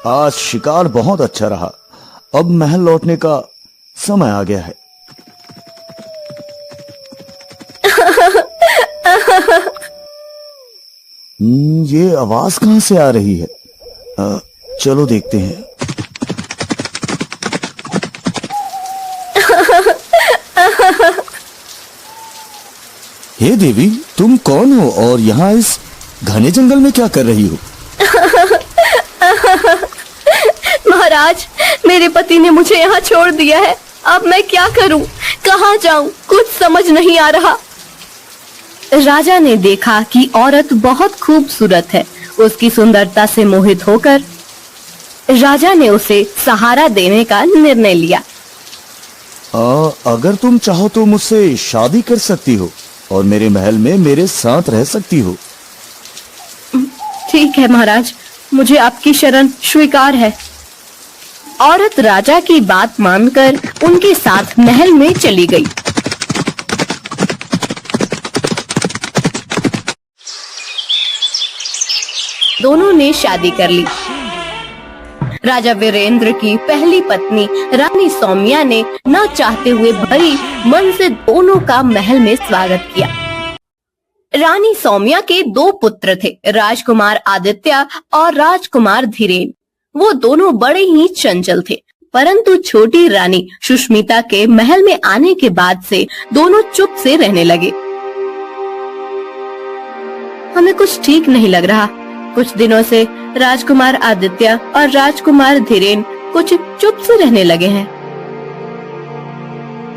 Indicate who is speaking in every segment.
Speaker 1: आज शिकार बहुत अच्छा रहा। अब महल लौटने का समय आ गया है। ये आवाज कहां से आ रही है? चलो देखते हैं। हे देवी, तुम कौन हो और यहाँ इस घने जंगल में क्या कर रही हो?
Speaker 2: महाराज, मेरे पति ने मुझे यहाँ छोड़ दिया है। अब मैं क्या करूं? कहाँ जाऊं? कुछ समझ नहीं आ रहा। राजा ने देखा कि औरत बहुत खूबसूरत है। उसकी सुंदरता से मोहित होकर राजा ने उसे सहारा देने का निर्णय लिया।
Speaker 1: अगर तुम चाहो तो मुझसे शादी कर सकती हो और मेरे महल में मेरे साथ रह सकती हो।
Speaker 2: ठीक है महाराज, मुझे आपकी शरण स्वीकार है। औरत राजा की बात मानकर उनके साथ महल में चली गई। दोनों ने शादी कर ली। राजा वीरेंद्र की पहली पत्नी रानी सौम्या ने न चाहते हुए भरी मन से दोनों का महल में स्वागत किया। रानी सौम्या के 2 पुत्र थे, राजकुमार आदित्य और राजकुमार धीरेन। वो दोनों बड़े ही चंचल थे, परंतु छोटी रानी सुष्मिता के महल में आने के बाद से दोनों चुप से रहने लगे। हमें कुछ ठीक नहीं लग रहा। कुछ दिनों से राजकुमार आदित्य और राजकुमार धीरेन कुछ चुप से रहने लगे हैं।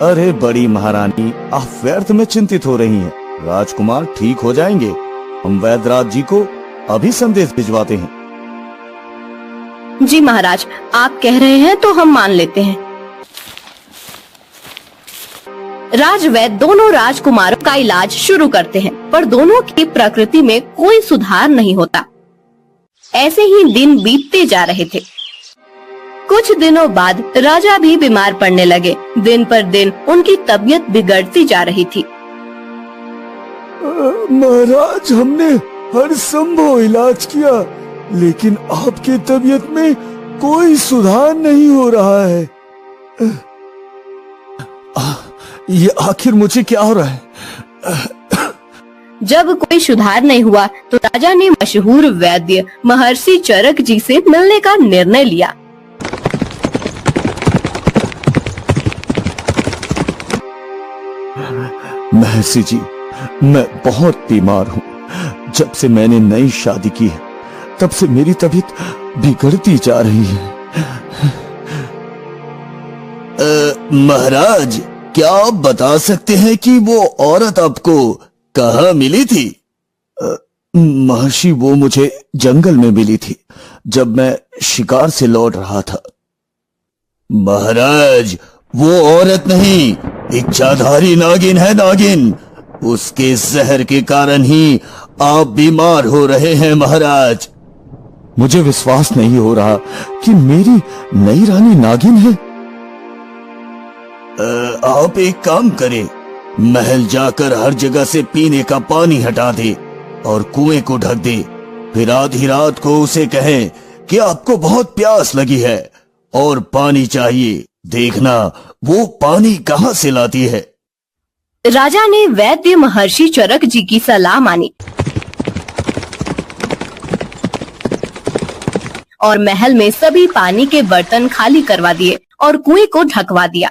Speaker 1: अरे बड़ी महारानी, आप व्यर्थ में चिंतित हो रही हैं। राजकुमार ठीक हो जाएंगे। हम वैद्यराज जी को अभी संदेश भिजवाते हैं।
Speaker 2: जी महाराज, आप कह रहे हैं तो हम मान लेते हैं। राजवैद्य दोनों राजकुमारों का इलाज शुरू करते हैं, पर दोनों की प्रकृति में कोई सुधार नहीं होता। ऐसे ही दिन बीतते जा रहे थे। कुछ दिनों बाद राजा भी बीमार पड़ने लगे। दिन पर दिन उनकी तबीयत बिगड़ती जा रही थी।
Speaker 1: महाराज, हमने हर संभव इलाज किया, लेकिन आपकी तबीयत में कोई सुधार नहीं हो रहा है। ये आखिर मुझे क्या हो रहा है?
Speaker 2: जब कोई सुधार नहीं हुआ तो राजा ने मशहूर वैद्य महर्षि चरक जी से मिलने का निर्णय लिया।
Speaker 1: महर्षि जी, मैं बहुत बीमार हूँ। जब से मैंने नई शादी की है, तब से मेरी तबीयत बिगड़ती जा रही है। महाराज, क्या आप बता सकते हैं कि वो औरत आपको कहाँ मिली थी? महर्षि, वो मुझे जंगल में मिली थी, जब मैं शिकार से लौट रहा था। महाराज, वो औरत नहीं, इच्छाधारी नागिन है। नागिन, उसके जहर के कारण ही आप बीमार हो रहे हैं महाराज। मुझे विश्वास नहीं हो रहा कि मेरी नई रानी नागिन है। आप एक काम करें, महल जाकर हर जगह से पीने का पानी हटा दे और कुएं को ढक दे। फिर आधी रात को उसे कहें कि आपको बहुत प्यास लगी है और पानी चाहिए। देखना वो पानी कहाँ से लाती है।
Speaker 2: राजा ने वैद्य महर्षि चरक जी की सलाह मानी और महल में सभी पानी के बर्तन खाली करवा दिए और कुएं को ढकवा दिया।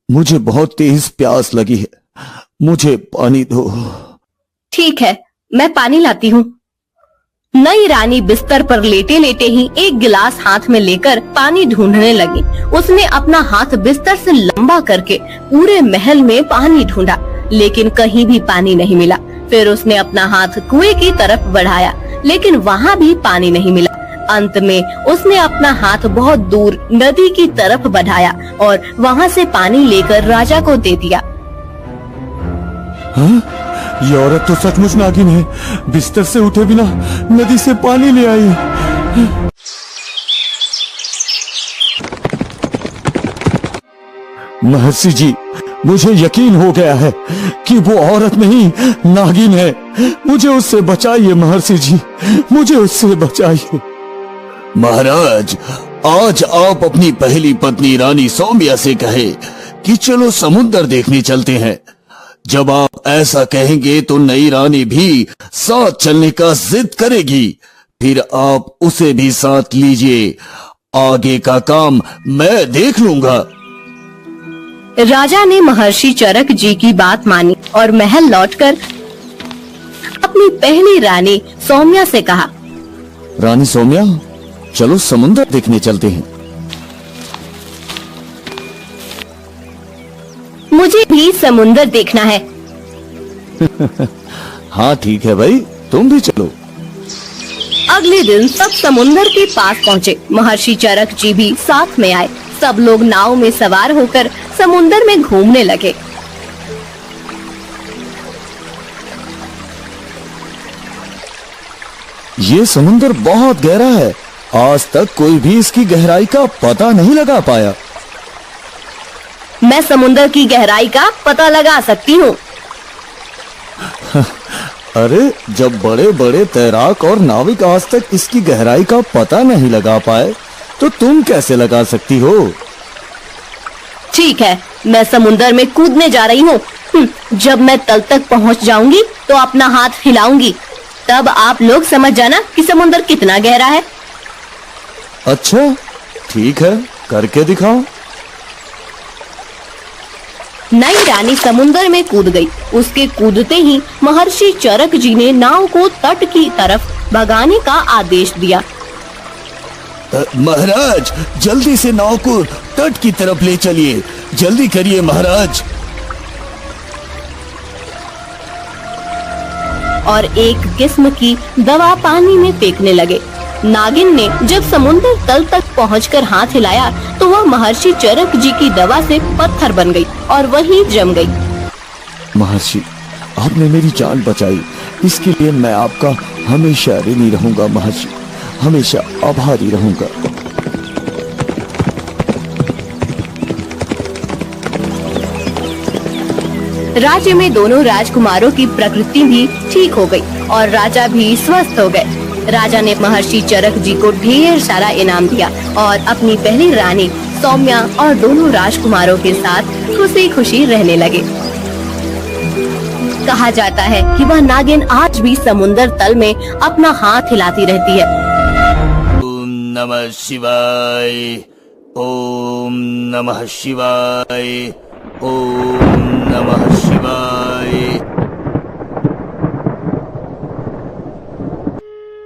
Speaker 1: मुझे बहुत तेज प्यास लगी है, मुझे पानी दो।
Speaker 2: ठीक है, मैं पानी लाती हूँ। नई रानी बिस्तर पर लेटे लेटे ही एक गिलास हाथ में लेकर पानी ढूंढने लगी। उसने अपना हाथ बिस्तर से लंबा करके पूरे महल में पानी ढूंढा, लेकिन कहीं भी पानी नहीं मिला। फिर उसने अपना हाथ कुएं की तरफ बढ़ाया, लेकिन वहाँ भी पानी नहीं मिला। अंत में उसने अपना हाथ बहुत दूर नदी की तरफ बढ़ाया और वहाँ से पानी लेकर राजा को दे दिया।
Speaker 1: हाँ? ये औरत तो सचमुच नागिन है। बिस्तर से उठे बिना नदी से पानी ले आई। महर्षि जी, मुझे यकीन हो गया है कि वो औरत नहीं नागिन है। मुझे उससे बचाइए महर्षि जी, मुझे उससे बचाइए। महाराज, आज आप अपनी पहली पत्नी रानी सौम्या से कहे कि चलो समुद्र देखने चलते हैं। जब आप ऐसा कहेंगे तो नई रानी भी साथ चलने का जिद करेगी, फिर आप उसे भी साथ लीजिए। आगे का काम मैं देख लूंगा।
Speaker 2: राजा ने महर्षि चरक जी की बात मानी और महल लौटकर अपनी पहली रानी सौम्या से कहा,
Speaker 1: रानी सौम्या, चलो समुद्र देखने चलते हैं।
Speaker 2: मुझे भी समुद्र देखना है।
Speaker 1: हाँ ठीक है भाई, तुम भी चलो।
Speaker 2: अगले दिन सब समुद्र के पास पहुँचे। महर्षि चरक जी भी साथ में आए। सब लोग नाव में सवार होकर समुद्र में घूमने लगे।
Speaker 1: ये समुद्र बहुत गहरा है, आज तक कोई भी इसकी गहराई का पता नहीं लगा पाया।
Speaker 2: मैं समुद्र की गहराई का पता लगा सकती हूँ।
Speaker 1: अरे, जब बड़े बड़े तैराक और नाविक आज तक इसकी गहराई का पता नहीं लगा पाए, तो तुम कैसे लगा सकती हो?
Speaker 2: ठीक है, मैं समुद्र में कूदने जा रही हूँ। जब मैं तल तक पहुँच जाऊंगी तो अपना हाथ हिलाऊंगी, तब आप लोग समझ जाना कि समुद्र कितना गहरा है।
Speaker 1: अच्छा ठीक है, करके दिखाओ।
Speaker 2: नई रानी समुद्र में कूद गई। उसके कूदते ही महर्षि चरक जी ने नाव को तट की तरफ भगाने का आदेश दिया।
Speaker 1: महाराज, जल्दी से नाव को तट की तरफ ले चलिए, जल्दी करिए महाराज।
Speaker 2: और एक किस्म की दवा पानी में फेंकने लगे। नागिन ने जब समुद्र तल तक पहुंचकर हाथ हिलाया तो वह महर्षि चरक जी की दवा से पत्थर बन गई और वहीं जम गई।
Speaker 1: महर्षि, आपने मेरी जान बचाई, इसके लिए मैं आपका हमेशा ऋणी रहूंगा महर्षि, हमेशा आभारी रहूंगा।
Speaker 2: राज्य में दोनों राजकुमारों की प्रकृति भी ठीक हो गई और राजा भी स्वस्थ हो गए। राजा ने महर्षि चरक जी को ढेर सारा इनाम दिया और अपनी पहली रानी सौम्या और दोनों राजकुमारों के साथ खुशी खुशी रहने लगे। कहा जाता है कि वह नागिन आज भी समुद्र तल में अपना हाथ हिलाती रहती है।
Speaker 1: ओम नमः शिवाय, ओम नमः शिवाय, ओम नमः शिवाय।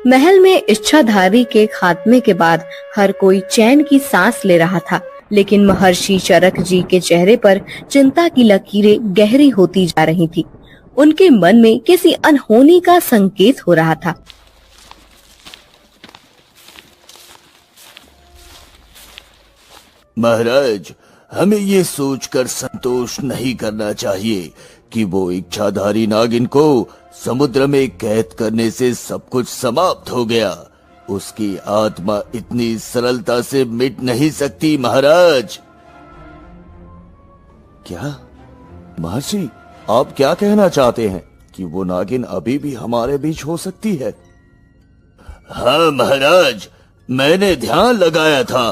Speaker 2: महल में इच्छाधारी के खात्मे के बाद हर कोई चैन की सांस ले रहा था, लेकिन महर्षि चरक जी के चेहरे पर चिंता की लकीरें गहरी होती जा रही थी। उनके मन में किसी अनहोनी का संकेत हो रहा था।
Speaker 1: महाराज, हमें ये सोचकर संतोष नहीं करना चाहिए कि वो इच्छाधारी नागिन को समुद्र में कैद करने से सब कुछ समाप्त हो गया। उसकी आत्मा इतनी सरलता से मिट नहीं सकती महाराज। क्या महर्षि, आप क्या कहना चाहते हैं कि वो नागिन अभी भी हमारे बीच हो सकती है? हाँ महाराज, मैंने ध्यान लगाया था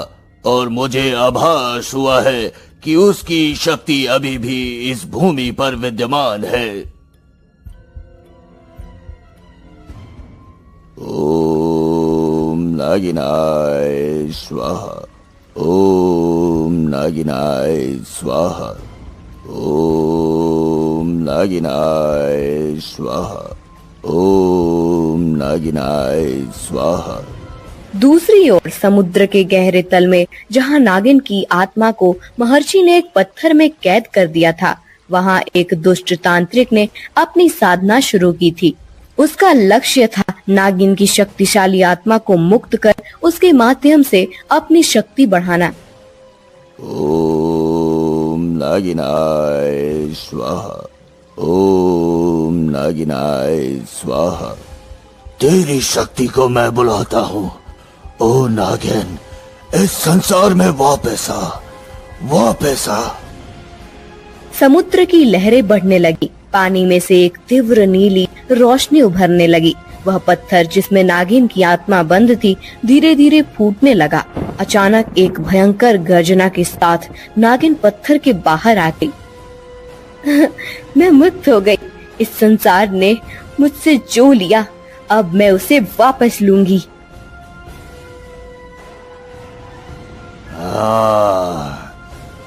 Speaker 1: और मुझे आभास हुआ है कि उसकी शक्ति अभी भी इस भूमि पर विद्यमान है। ओम नागिनाय स्वाहा, ओम नागिनाय स्वाहा, ओम नागिनाय स्वाहा, ओम नागिनाय स्वाहा।
Speaker 2: दूसरी ओर समुद्र के गहरे तल में जहां नागिन की आत्मा को महर्षि ने एक पत्थर में कैद कर दिया था, वहां एक दुष्ट तांत्रिक ने अपनी साधना शुरू की थी। उसका लक्ष्य था नागिन की शक्तिशाली आत्मा को मुक्त कर उसके माध्यम से अपनी शक्ति बढ़ाना।
Speaker 1: ओम नागिनाय स्वाहा, ओम नागिनाय स्वाहा। तेरी शक्ति को मैं बुलाता हूँ। ओ नागिन, इस संसार में वापस आ, वापस आ।
Speaker 2: समुद्र की लहरें बढ़ने लगी। पानी में से एक तीव्र नीली रोशनी उभरने लगी। वह पत्थर जिसमें नागिन की आत्मा बंद थी धीरे धीरे फूटने लगा। अचानक एक भयंकर गर्जना के साथ नागिन पत्थर के बाहर आ गई। मैं मुक्त हो गई। इस संसार ने मुझसे जो लिया, अब मैं उसे वापस लूंगी।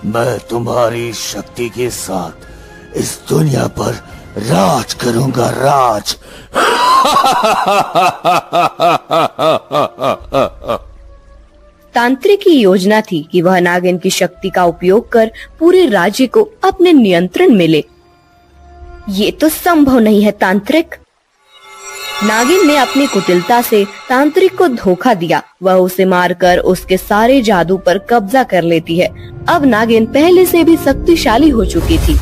Speaker 1: मैं तुम्हारी शक्ति के साथ इस दुनिया पर राज करूंगा, राज।
Speaker 2: तांत्रिक की योजना थी कि वह नागिन की शक्ति का उपयोग कर पूरे राज्य को अपने नियंत्रण में ले। ये तो संभव नहीं है तांत्रिक। नागिन ने अपनी कुटिलता से तांत्रिक को धोखा दिया। वह उसे मारकर उसके सारे जादू पर कब्जा कर लेती है। अब नागिन पहले से भी शक्तिशाली हो चुकी थी।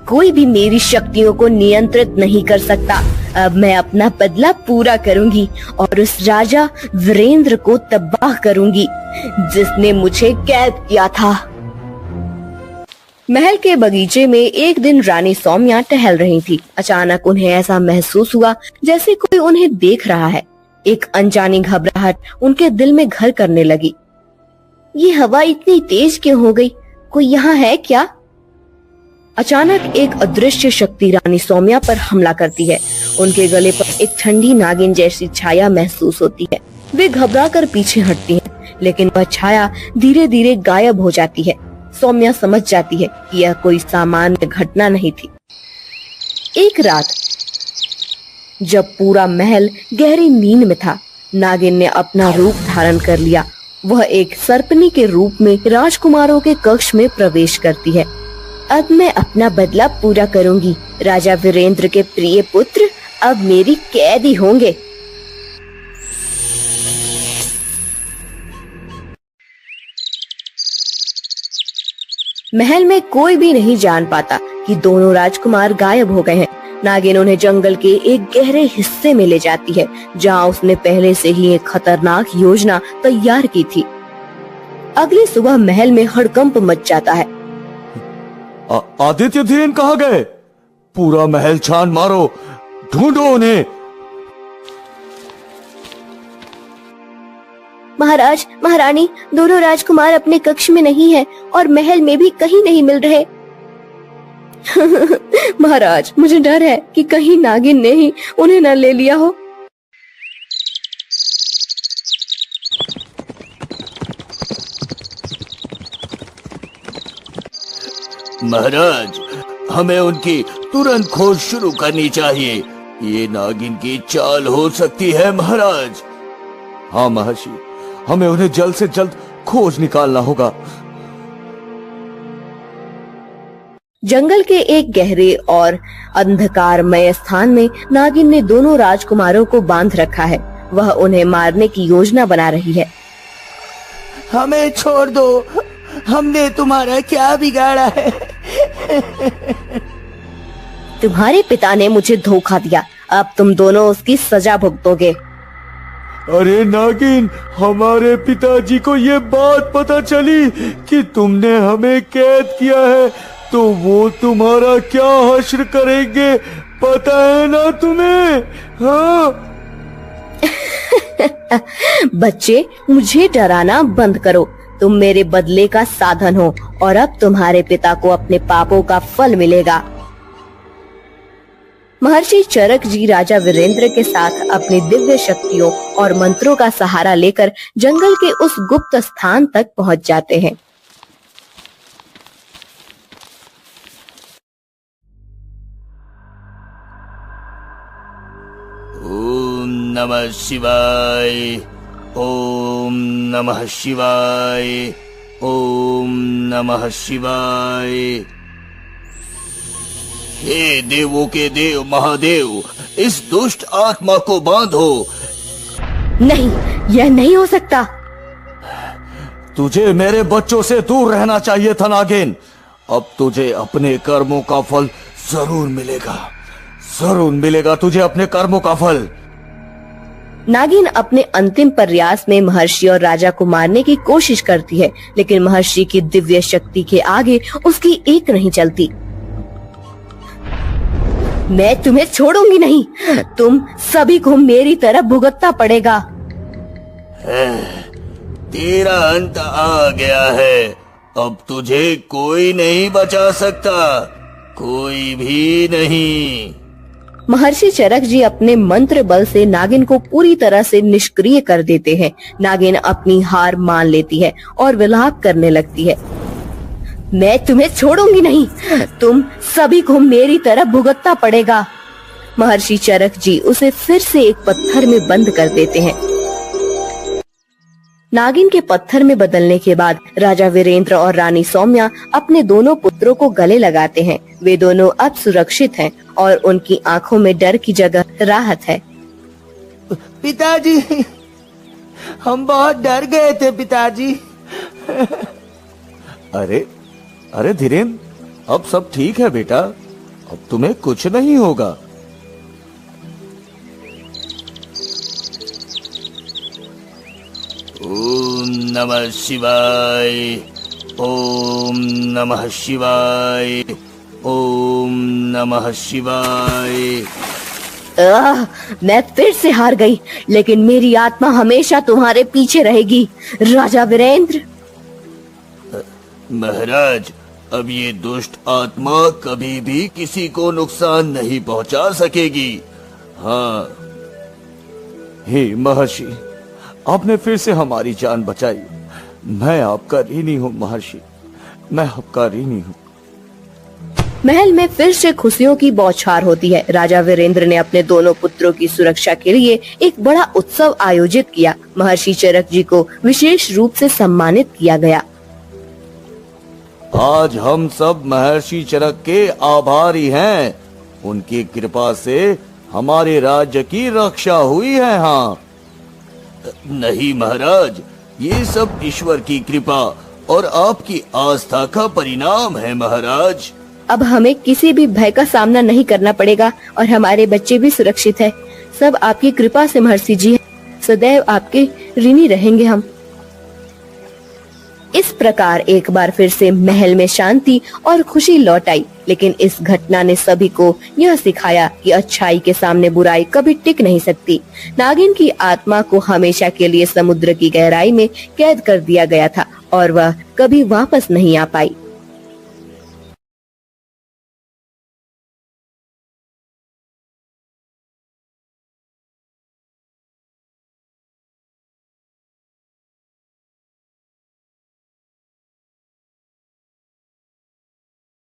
Speaker 2: कोई भी मेरी शक्तियों को नियंत्रित नहीं कर सकता। अब मैं अपना बदला पूरा करूंगी और उस राजा वीरेंद्र को तबाह करूंगी जिसने मुझे कैद किया था। महल के बगीचे में एक दिन रानी सौम्या टहल रही थी। अचानक उन्हें ऐसा महसूस हुआ जैसे कोई उन्हें देख रहा है। एक अनजानी घबराहट उनके दिल में घर करने लगी। ये हवा इतनी तेज क्यों हो गई? कोई यहाँ है क्या? अचानक एक अदृश्य शक्ति रानी सौम्या पर हमला करती है। उनके गले पर एक ठंडी नागिन जैसी छाया महसूस होती है। वे घबराकर पीछे हटती हैं, लेकिन वह छाया धीरे धीरे गायब हो जाती है। सौम्या समझ जाती है कि यह कोई सामान्य घटना नहीं थी। एक रात जब पूरा महल गहरी नींद में था, नागिन ने अपना रूप धारण कर लिया। वह एक सर्पनी के रूप में राजकुमारों के कक्ष में प्रवेश करती है। अब मैं अपना बदला पूरा करूंगी। राजा वीरेंद्र के प्रिय पुत्र अब मेरी कैदी होंगे। महल में कोई भी नहीं जान पाता कि दोनों राजकुमार गायब हो गए हैं। नागिन उन्हें जंगल के एक गहरे हिस्से में ले जाती है, जहां उसने पहले से ही एक खतरनाक योजना तैयार की थी। अगली सुबह महल में हड़कंप मच जाता है।
Speaker 1: आदित्य धीरेन कहाँ गए? पूरा महल छान मारो, ढूंढो उन्हें।
Speaker 2: महाराज, महारानी, दोनों राजकुमार अपने कक्ष में नहीं है और महल में भी कहीं नहीं मिल रहे। महाराज, मुझे डर है कि कहीं नागिन ने ही उन्हें न ले लिया हो।
Speaker 1: महाराज, हमें उनकी तुरंत खोज शुरू करनी चाहिए। ये नागिन की चाल हो सकती है महाराज। हाँ महर्षि, हमें उन्हें जल्द से जल्द खोज निकालना होगा।
Speaker 2: जंगल के एक गहरे और अंधकारमय स्थान में नागिन ने दोनों राजकुमारों को बांध रखा है। वह उन्हें मारने की योजना बना रही है।
Speaker 1: हमें छोड़ दो, हमने तुम्हारा क्या बिगाड़ा है?
Speaker 2: तुम्हारे पिता ने मुझे धोखा दिया, अब तुम दोनों उसकी सजा भुगतोगे।
Speaker 1: अरे नागिन, हमारे पिताजी को ये बात पता चली कि तुमने हमें कैद किया है, तो वो तुम्हारा क्या हश्र करेंगे, पता है ना तुम्हें? हाँ?
Speaker 2: बच्चे, मुझे डराना बंद करो। तुम मेरे बदले का साधन हो और अब तुम्हारे पिता को अपने पापों का फल मिलेगा। महर्षि चरक जी राजा वीरेंद्र के साथ अपनी दिव्य शक्तियों और मंत्रों का सहारा लेकर जंगल के उस गुप्त स्थान तक पहुंच जाते हैं।
Speaker 1: ओम नमः शिवाय, ओम नमः शिवाय, ओम नमः शिवाय। हे देवों के देव महादेव, इस दुष्ट आत्मा को बांधो।
Speaker 2: नहीं, यह नहीं हो सकता।
Speaker 1: तुझे मेरे बच्चों से दूर रहना चाहिए था नागिन। अब तुझे अपने कर्मों का फल जरूर मिलेगा, जरूर मिलेगा तुझे अपने कर्मों का फल।
Speaker 2: नागिन अपने अंतिम प्रयास में महर्षि और राजा को मारने की कोशिश करती है, लेकिन महर्षि की दिव्य शक्ति के आगे उसकी एक नहीं चलती। मैं तुम्हें छोड़ूंगी नहीं, तुम सभी को मेरी तरह भुगतना पड़ेगा।
Speaker 1: तेरा अंत आ गया है, अब तुझे कोई नहीं बचा सकता, कोई भी नहीं।
Speaker 2: महर्षि चरक जी अपने मंत्र बल से नागिन को पूरी तरह से निष्क्रिय कर देते हैं। नागिन अपनी हार मान लेती है और विलाप करने लगती है। मैं तुम्हें छोड़ूंगी नहीं, तुम सभी को मेरी तरह भुगतना पड़ेगा। महर्षि चरक जी उसे फिर से एक पत्थर में बंद कर देते हैं। नागिन के पत्थर में बदलने के बाद राजा वीरेंद्र और रानी सौम्या अपने दोनों पुत्रों को गले लगाते हैं। वे दोनों अब सुरक्षित हैं और उनकी आंखों में डर की जगह राहत है।
Speaker 3: पिताजी, हम बहुत डर गए थे पिताजी।
Speaker 1: अरे अरे धीरेन्द्र, अब सब ठीक है बेटा, अब तुम्हें कुछ नहीं होगा। ओम नमः शिवाय, ओम नमः शिवाय, ओम नमः शिवाय।
Speaker 2: मैं फिर से हार गई, लेकिन मेरी आत्मा हमेशा तुम्हारे पीछे रहेगी राजा वीरेंद्र।
Speaker 1: महाराज, अब ये दुष्ट आत्मा कभी भी किसी को नुकसान नहीं पहुंचा सकेगी। हाँ। हे महर्षि, आपने फिर से हमारी जान बचाई। मैं आपका ऋणी हूँ महर्षि, मैं आपका ऋणी हूँ।
Speaker 2: महल में फिर से खुशियों की बौछार होती है। राजा वीरेंद्र ने अपने दोनों पुत्रों की सुरक्षा के लिए एक बड़ा उत्सव आयोजित किया। महर्षि चरक जी को विशेष रूप से सम्मानित किया गया।
Speaker 1: आज हम सब महर्षि चरक के आभारी हैं। उनकी कृपा से हमारे राज्य की रक्षा हुई है। हाँ। नहीं महाराज, ये सब ईश्वर की कृपा और आपकी आस्था का परिणाम है महाराज।
Speaker 2: अब हमें किसी भी भय का सामना नहीं करना पड़ेगा और हमारे बच्चे भी सुरक्षित है। सब आपकी कृपा से महर्षि जी, सदैव आपके ऋणी रहेंगे हम। इस प्रकार एक बार फिर से महल में शांति और खुशी लौट आई। लेकिन इस घटना ने सभी को यह सिखाया कि अच्छाई के सामने बुराई कभी टिक नहीं सकती। नागिन की आत्मा को हमेशा के लिए समुद्र की गहराई में कैद कर दिया गया था और वह कभी वापस नहीं आ पाई।